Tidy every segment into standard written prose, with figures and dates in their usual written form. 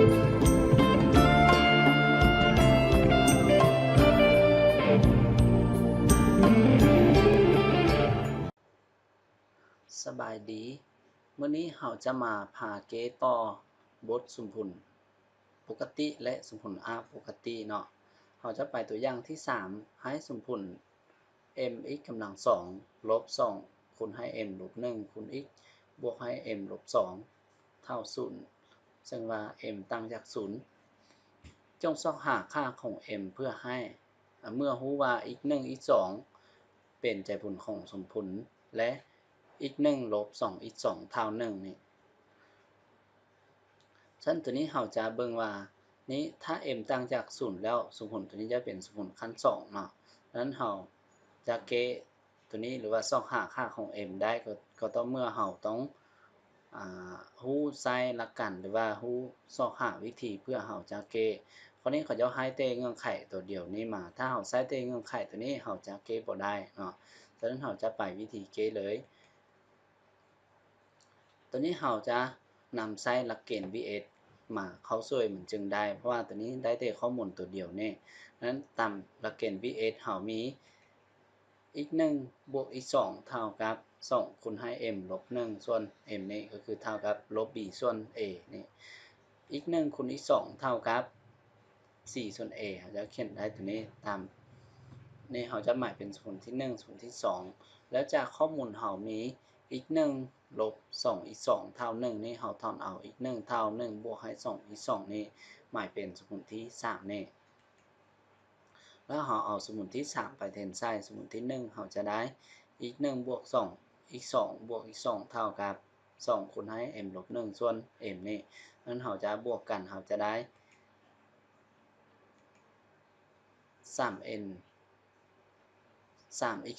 สบายดีมื้อนี้เราจะมาพาเก๋ต่อบทสมพุนปกติและสมพุนอาปกติเนาะเราจะไปตัวอย่างที่3ให้สมพุน mx กำลัง2ลบ2คูณให้ m ลบ1คูณ x บวกให้ m ลบ2เท่า0ซึ่งว่า m ต่างจาก0จงซอกหาค่าของ m เพื่อให้เมื่อรู้ว่า x 1 x 2เป็นใจผลของสมพุนและ x 1ลบ2 x 2เท่า1นี่ฉะนั้นตัวนี้เราจะเบิ่งว่านี้ถ้า m ต่างจาก0แล้วสมผลตัวนี้จะเป็นสมผลขั้น2เนาะดังนั้นเราจะเกะตัวนี้หรือว่าซอกหาค่าของ m ได้ก็ต้องเมื่อเราต้องรู้ใช้หลักการหรือว่ารู้ซอกหาวิธีเพื่อเราจะเกะคราวนี้เขาจะให้แต่เงื่อนไขตัวเดียวนี้มาถ้าเราใช้แต่เงื่อนไขตัวนี้เราจะเกะบ่ได้เนาะฉะนั้นเราจะไปวิธีเกะเลยตัวนี้เราจะนำใช้หลักเกณฑ์ vs มาเข้าช่วยมันจึงได้เพราะว่าตัวนี้ได้แต่ข้อมูลตัวเดียวนี่นั้นตามหลักเกณฑ์ vs เรามี x 1บวก x 2เท่ากับ2คูณให้ m ลบ1ส่วน m นี่ก็คือเท่ากับลบ b ส่วน a นี่ x 1คูณ x 2เท่ากับ4ส่วน a เราจะเขียนได้ตัวนี้ตามนี่เราจะหมายเป็นสมมุติที่1สมมุติที่2แล้วจากข้อมูลเรามี x 1ลบ2 x 2เท่า1นี่เราถอนเอา x 1เท่า1บวกให้2 x 2นี่หมายเป็นสมมุติที่3นี่แล้วเราเอาสมมุติที่3ไปแทนใส่สมมุติที่1เราจะได้ x 1บวก2 x 2บวก x 2เท่ากับ2คูณให้ m ลบ1ส่วน m นี่นั้นเราจะบวกกันเราจะได้ 3n 3x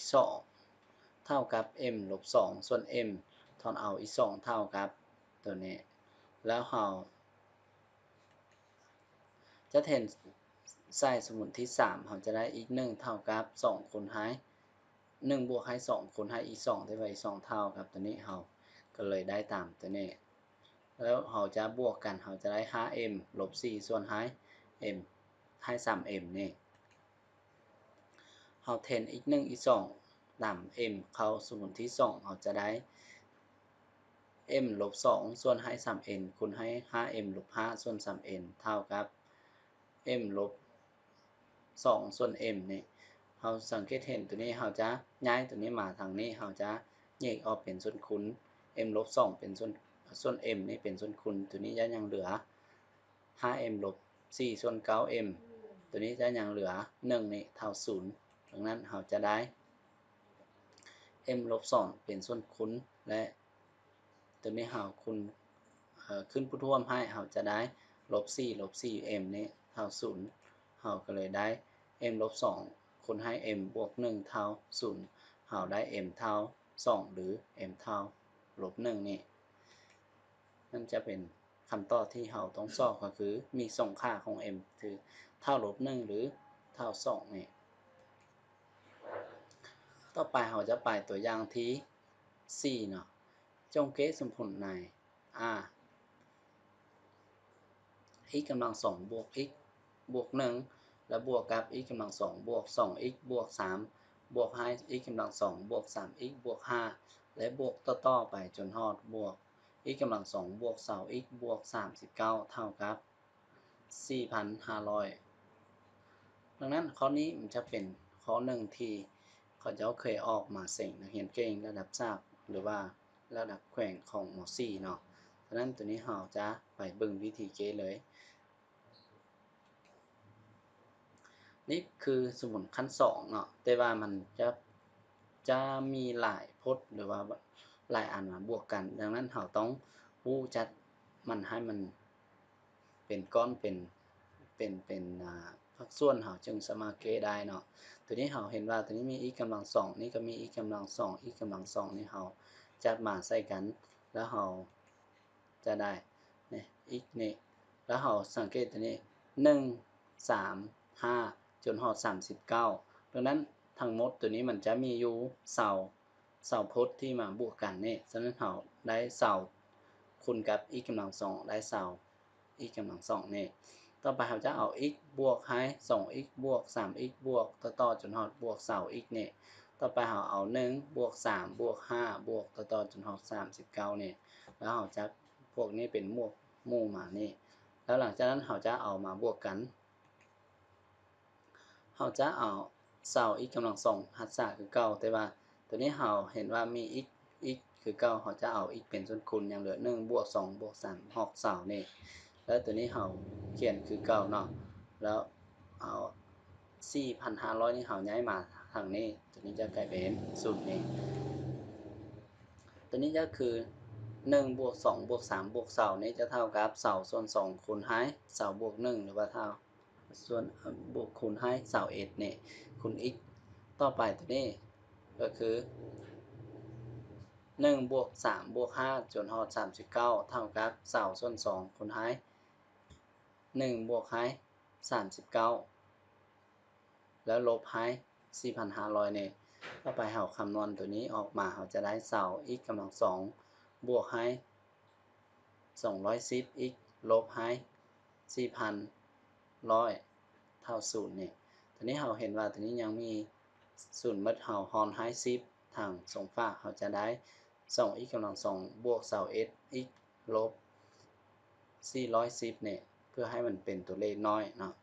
2เท่ากับ m ลบ2ส่วน m ถอนเอา x 2เท่ากับตัวนี้แล้วเราจะแทนใส่สมมุติที่3เราจะได้ x 1เท่ากับ2คูณให้1บวกให้2คูณให้ x 2ได้ไว้2เท่ากับตัวนี้เราก็เลยได้ตามตัวนี้แล้วเราจะบวกกันเราจะได้ 5m ลบ4ส่วนให้ m ให้ 3m นี่เราแทน x 1 x 2ตาม m เข้าสมมุติที่2เราจะได้ m ลบ2ส่วนให้ 3n คูณให้ 5m ลบ5ส่วน 3n เท่ากับ m ลบ2ส่วน m นี่เราสังเกตเห็นตัวนี้เราจะย้ายตัวนี้มาทางนี้เราจะแยกออกเป็นส่วนคูณ m ลบ2เป็นส่วน m นี่เป็นส่วนคูณตัวนี้จะยังเหลือ 5m ลบ4ส่วน 9m ตัวนี้จะยังเหลือ1นี่เท่า0ดังนั้นเราจะได้ m ลบ2เป็นส่วนคูณและตัวนี้เราคูณขึ้นผู้ร่วมให้เราจะได้ลบ4ลบ 4m นี่เท่า0เราก็เลยได้ m ลบ2คูณให้ m บวก1เท่า0เราได้ m เท่า2หรือ m เท่าลบ1นี่นั่นจะเป็นคำตอบที่เราต้องสอบก็คือมี2ค่าของ m คือเท่าลบ1หรือเท่า2นี่ต่อไปเราจะไปตัวอย่างที่4เนาะจงเกะสมผลในx กำลัง2บวก x บวก1และบวกกับ x กำลัง2บวก 2x บวก3บวกให้ x กำลัง2บวก 3x บวก5และบวกต่อไปจนฮอดบวก x กำลัง2บวก 2x บวก39เท่ากับ 4,500 ดังนั้นข้อนี้มันจะเป็นข้อหนึ่งที่เขาจะเคยออกมาเส่งนักเรียนเก่งระดับทราบหรือว่าระดับแขวงของม .4 เนาะดังนั้นตัวนี้เราจะไปเบิ่งวิธีเกะเลยนี่คือสมุนขั้น2เนาะแต่ว่ามันจะมีหลายพจน์หรือว่าหลายอันมาบวกกันดังนั้นเราต้องรู้จัดมันให้มันเป็นก้อนเป็นภาคส่วนเราจึงสามารถเกะได้เนาะตัวนี้เราเห็นว่าตัวนี้มี x กำลัง2นี่ก็มี x กำลัง2 x กำลัง2นี่เราจัดมาใส่กันแล้วเราจะได้นี่ x นี่แล้วเราสังเกตตัวนี้1 3 5จนฮอด39ดังนั้นทั้งหมดตัวนี้มันจะมีอยู่เสาพจน์ที่มาบวกกันนี่ฉะนั้นเราได้เสาคูณกับ x กำลัง2ได้เสา x กำลัง2นี่ต่อไปเราจะเอา x บวกให้ 2x บวก 3x บวกต่อจนฮอดบวก 20x นี่ต่อไปเราเอา1บวก3บวก5บวกต่อจนฮอด39นี่แล้วเราจะพวกนี้เป็นหมู่มานี่แล้วหลังจากนั้นเราจะเอามาบวกกันเราจะเอา 20x กำลัง2หักษาคือเก่าแต่ว่าตัวนี้เราเห็นว่ามี x คือเก่าเราจะเอา x เป็นส่วนคูณยังเหลือ1บวก2บวก3ฮอก20นี่แล้วตัวนี้เราเขียนคือเก่าเนาะแล้วเอา 4,500 นี่เราย้ายมาทางนี้ตัวนี้จะกลายเป็น0นี่ตัวนี้ก็คือ1บวก2บวก3บวก20นี่จะเท่ากับ20ส่วน2คูณให้20บวก1หรือว่าเท่าส่วนบวกคูณให้21นี่คูณ x ต่อไปตัวนี้ก็คือ1บวก3บวก5จนฮอด39เท่ากับ20ส่วน2คูณให้1บวกให้39แล้วลบให้ 4,500 นี่ต่อไปเราคำนวณตัวนี้ออกมาเราจะได้20 x กำลัง2บวกให้210 x ลบให้4,100เท่า0นี่ตัวนี้เราเห็นว่าตัวนี้ยังมี0หมดเราหารให้10ทางสองฝั่งเราจะได้2x กำลัง2บวก21 x ลบ410นี่เพื่อให้มันเป็นตัวเลขน้อยเนาะ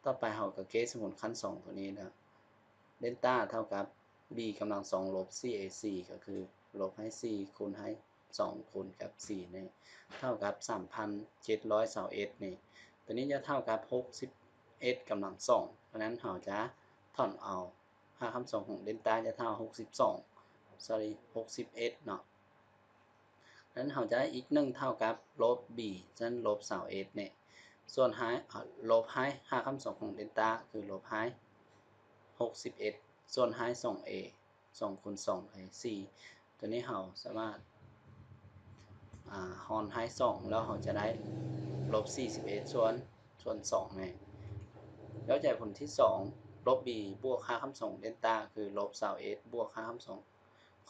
ต่อไปเราก็เกณฑ์สมุนขั้น2ตัวนี้นะเดลต้าเท่ากับ b กำลัง2ลบ 4ac ก็คือลบให้4คูณให้2คูณกับ4นี่เท่ากับ 3,721 นี่ตัวนี้จะเท่ากับ61กำลัง2เพราะนั้นเราจะถอนเอาค่าคำส่งของเดลต้าจะเท่า61เนาะนั้นเราจะได้อีก1เท่ากับลบ b ฉะนั้นลบ21เนี่ยส่วนให้ลบให้ค่าคำส่งของเดลต้าคือลบให้61ส่วนให้ 2a 2คูณ2ให้4ตัวนี้เราสามารถหารให้2แล้วเราจะได้ลบ41ส่วน2เนี่ยแล้วจากผลที่2ลบ b บวกค่าคำส่งเดลต้าคือลบ21บวกค่าคำส่ง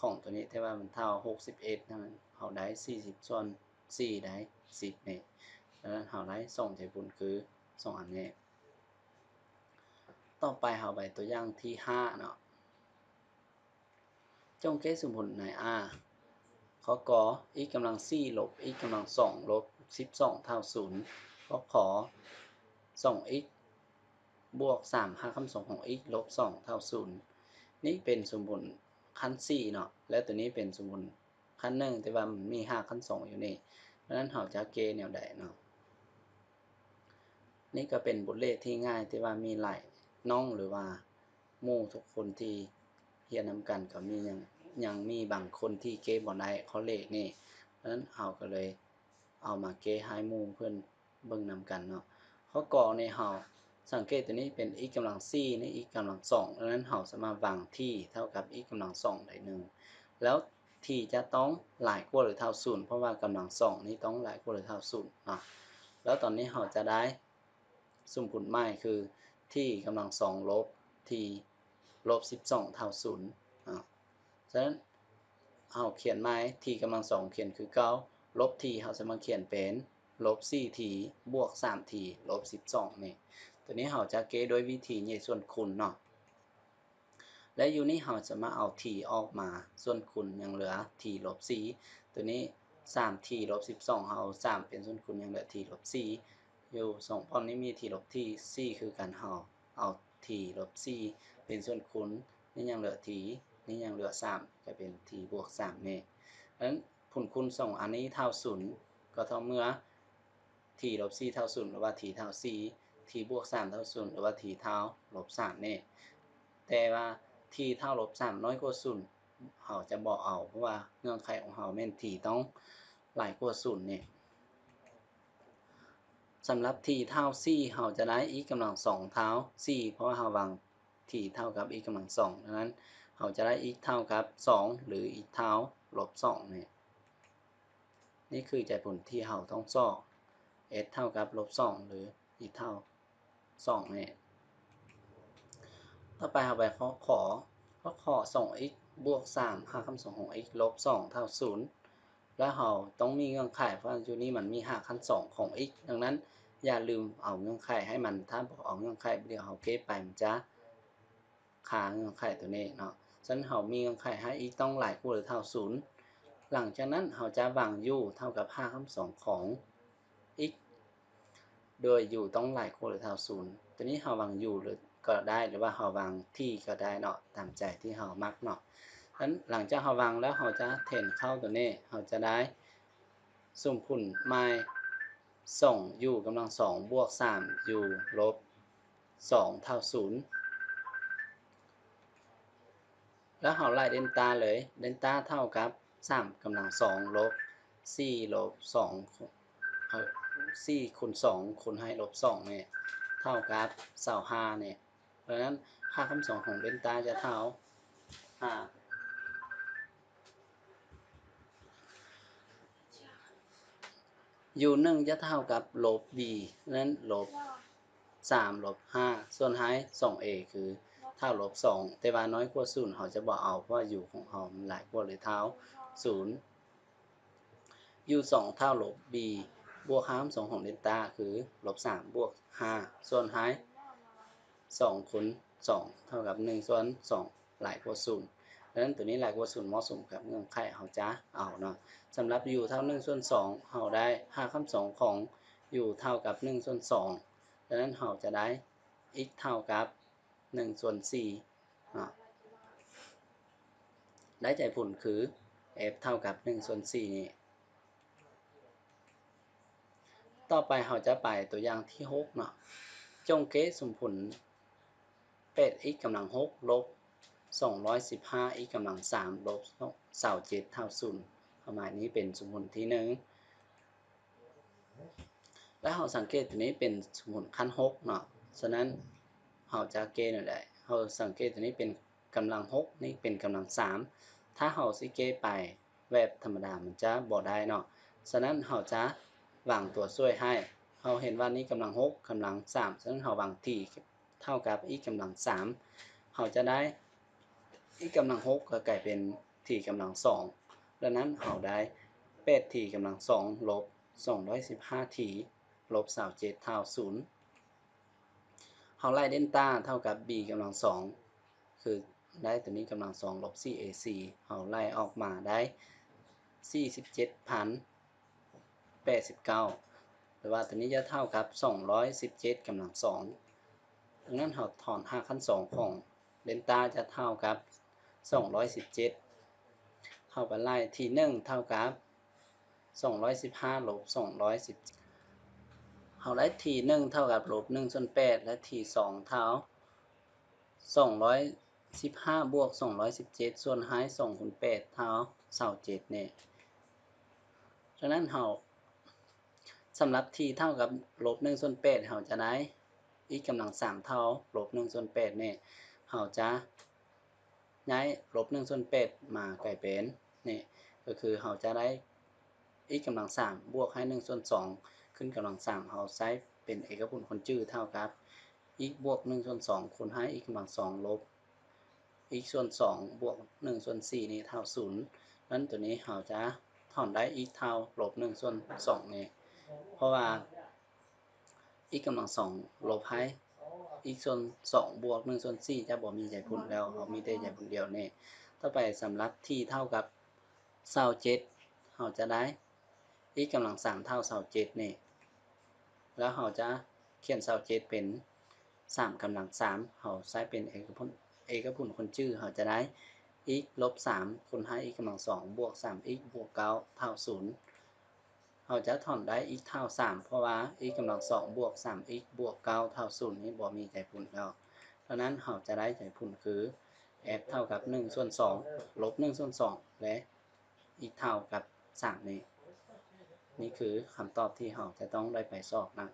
ของตัวนี้ที่ว่ามันเท่า61นั่นเราได้40ส่วน4ได้10เนี่ยดังนั้นเราได้2ใจบุญคือ2อันนี้ต่อไปเราไปตัวอย่างที่5เนาะจงแก้สมผลใน R ข้อกอ x กำลัง4ลบ x กำลัง2ลบ12เท่า0ข้อขอ 2x บวก3ค่าคำส่งของ x ลบ2เท่า0นี่เป็นสมผลขั้น4เนาะและตัวนี้เป็นสมผลขั้น1แต่ว่ามันมี5ขั้น2อยู่นี่เพราะนั้นเราจะเกแนวใดเนาะนี่ก็เป็นบทเลขที่ง่ายที่ว่ามีหลายน้องหรือว่าหมู่ทุกคนที่เรียนนำกันก็มียังมีบางคนที่เกบ่ได้ข้อเลขนี่เพราะนั้นเราก็เลยเอามาเกให้หมู่เพิ่นเบิ่งนำกันเนาะข้อกอในเราสังเกตตัวนี้เป็น x กำลัง4นี่ x กำลัง2ดังนั้นเราสามารถวางที่เท่ากับ x กำลัง2ได้1แล้วที่จะต้องหลายกว่าหรือเท่า0เพราะว่ากำลัง2นี่ต้องหลายกว่าหรือเท่า0เนาะแล้วตอนนี้เราจะได้สมผลใหม่คือที่กำลัง2ลบที่ลบ12เท่า0ฉะนั้นเราเขียนใหม่ที่กำลัง2เขียนคือ9ลบที่เราจะมาเขียนเป็นลบ4ทีบวก3ทีลบ12นี่ตัวนี้เราจะเกโดยวิธีแยกส่วนคูณเนาะและอยู่นี่เราจะมาเอาทีออกมาส่วนคูณยังเหลือทีลบ4ตัวนี้3ทีลบ12เรา3เป็นส่วนคูณยังเหลือทีลบ4อยู่2พร้อมนี้มีทีลบที่4คือกันเราเอาทีลบ4เป็นส่วนคูณนี่ยังเหลือทีนี่ยังเหลือ3ก็เป็นทีบวก3นี่ดังนั้นผลคูณ2อันนี้เท่า0ก็เท่าเมื่อทีลบ4เท่า0หรือว่าทีเท่า4ทีบวก3เท่า0หรือว่าทีเท่าลบ3นี่แต่ว่าทีเท่าลบ3น้อยกว่า0เราจะบอกเอาเพราะว่าเงื่อนไขของเราแม่นทีต้องหลายกว่า0นี่สำหรับทีเท่า4เราจะได้ x กำลัง2เท่า4เพราะว่าเราวางทีเท่ากับ x กำลัง2ดังนั้นเราจะได้ x เท่ากับ2หรือ x เท่าลบ2นี่คือใจผลที่เราต้องสอบ s เท่ากับลบ2หรือ x เท่า2นี่ต่อไปเราไปข้อขอ 2x บวก3ค่าคำส่งของ x ลบ2เท่า0 แล้วเราต้องมีเงื่อนไขเพราะอยู่นี้มันมีหาขั้น2ของ x ดังนั้นอย่าลืมเอาเงื่อนไขให้มันถ้าบ่เอาเงื่อนไขเดี๋ยวเราเก็บไปมันจะค้างเงื่อนไขตัวนี้เนาะฉะนั้นเรามีเงื่อนไขให้ x ต้องหลายกว่าหรือเท่า0หลังจากนั้นเราจะวาง u เท่ากับ5 2ของ x โดย u ต้องหลายกว่าหรือเท่า0ตัวนี้เราวาง u หรือก็ได้หรือว่าเราวาง t ก็ได้เนาะตามใจที่เรามักเนาะฉะนั้นหลังจากเราวางแล้วเราจะเทนเข้าตัวนี้เราจะได้สมผลไม้2 u กำลัง2บวก3 u ลบ2เท่า0แล้วเราไล่เดนต้าเลยเดนต้าเท่ากับ3กำลัง2ลบ4ลบ2 4คูณ2คูณให้ลบ2เนี่ยเท่ากับ25เนี่ยเพราะฉะนั้นค่าคำสองของเดนต้าจะเท่า5 u 1จะเท่ากับลบ b นั้นลบ3ลบ5ส่วนท้าย 2a คือเท่าลบ2แต่ว่าน้อยกว่า0เราจะบ่เอาเพราะว่า u ของเรามันหลายกว่าหรือเท่า0 u 2เท่าลบ b บวก5 2ของเดลต้าคือลบ3บวก5ส่วนท้าย2คูณ2เท่ากับ1ส่วน2หลายกว่า0ดังนั้นตัวนี้หลายกว่า0เหมาะสมกับเงื่อนไขเราจะเอาเนาะสำหรับ u เท่า1ส่วน2เราได้5 2ของ u เท่ากับ1ส่วน2ดังนั้นเราจะได้ x เท่ากับ1ส่วน4เนาะได้ใจผลคือ f เท่ากับ1ส่วน4นี่ต่อไปเราจะไปตัวอย่างที่6เนาะจงเกสมผล8x กำลัง6ลบ215x กำลัง3ลบ27เท่า0ประมาณนี้เป็นสมผลที่1และเราสังเกตตัวนี้เป็นสมผลขั้น6เนาะฉะนั้นเราจะเกณฑ์ได้เราสังเกตตัวนี้เป็นกำลัง6นี่เป็นกำลัง3ถ้าเราสิเกไปแบบธรรมดามันจะบ่ได้เนาะฉะนั้นเราจะวางตัวช่วยให้เราเห็นว่านี้กำลัง6กำลัง3ฉะนั้นเราวาง t เท่ากับ x กำลัง3เราจะได้ x กำลัง6ก็กลายเป็น t กำลัง2ดังนั้นเราได้ 8t กำลัง2ลบ 215t ลบ27เท่า0เราไล่เดนต้าเท่ากับ b กำลัง2คือได้ตัวนี้กำลัง2ลบ 4ac เราไล่ออกมาได้ 47,089 หรือว่าตัวนี้จะเท่ากับ217กำลัง2ดังนั้นเราถอน5ขั้น2ของเดนต้าจะเท่ากับ217เข้าไปไล่ที1เท่ากับ215ลบ217เราได้ที1เท่ากับลบ1ส่วน8และที2เท่า215บวก217ส่วนท้าย2คูณ8เท่า27เนี่ยฉะนั้นเราสำหรับ t เท่ากับลบ1ส่วน8เราจะได้ x กำลัง3เท่าลบ1ส่วน8เนี่ยเราจะย้ายลบ1ส่วน8มากลายเป็นนี่ก็คือเราจะได้ x กำลัง3บวกให้1ส่วน2ขึ้นกำลัง3เราใช้เป็นเอกพจน์คนจื้อเท่ากับ x บวก1ส่วน2คูณให้ x กำลัง2ลบ x ส่วน2บวก1ส่วน4นี่เท่า0นั้นตัวนี้เราจะถอนได้ x เท่าลบ1ส่วน2นี่เพราะว่า x กำลัง2ลบให้ x ส่วน2บวก1ส่วน4จะบ่มีใจผลแล้วเรามีแต่ใจผลเดียวนี่ต่อไปสำหรับ t เท่ากับ27เราจะได้ x กำลัง3เท่า27นี่แล้วเราจะเขียน27เป็น3กำลัง3เราใช้เป็นเอกพจน์คนจื้อเราจะได้ x ลบ3คูณให้ x กำลัง2บวก 3x บวก9เท่า0เราจะถอนได้ x เท่า3เพราะว่า x กำลัง2บวก 3x บวก9เท่า0นี่บ่มีใจผลแล้วเพราะนั้นเราจะได้ใจผลคือ f เท่ากับ1ส่วน2ลบ1ส่วน2และ x เท่ากับ3นี่คือคำตอบที่เราจะต้องได้ไปสอบนะ